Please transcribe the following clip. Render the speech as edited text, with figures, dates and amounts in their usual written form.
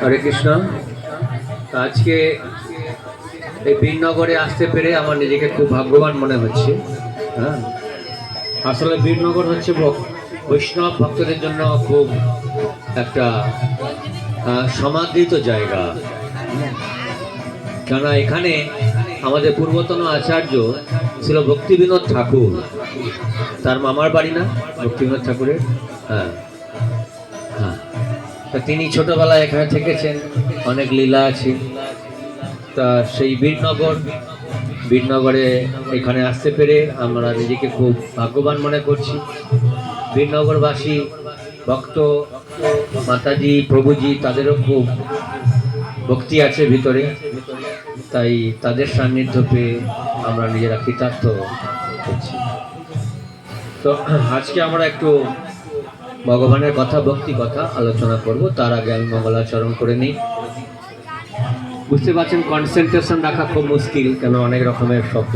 হরে কৃষ্ণ। আজকে এই বীরনগরে আসতে পেরে আমার নিজেকে খুব ভাগ্যবান মনে হচ্ছে। হ্যাঁ, আসলে বীরনগর হচ্ছে বৈষ্ণব ভক্তদের জন্য খুব একটা সমাদৃত জায়গা। কেননা এখানে আমাদের পূর্বতন আচার্য ছিল ভক্তিবিনোদ ঠাকুর, তার মামার বাড়ি না ভক্তিবিনোদ ঠাকুরের। হ্যাঁ হ্যাঁ, তা তিনি ছোটবেলায় এখানে থেকেছেন, অনেক লীলা আছে। তা সেই বীরনগরে এখানে আসতে পেরে আমরা নিজেকে খুব ভাগ্যবান মনে করছি। বীরনগরবাসী ভক্ত মাতাজি প্রভুজি তাদেরও খুব ভক্তি আছে ভিতরে, তাই তাদের সান্নিধ্য পেয়ে আমরা নিজেরা কৃতার্থ করছি। তো আজকে আমরা একটু ভগবানের কথা, ভক্তি কথা আলোচনা করব। তার আগে আমি মঙ্গলাচরণ করে নিই। বুঝতে পারছেন কনসেন্ট্রেশন রাখা খুব মুশকিল, কেন অনেক রকমের শব্দ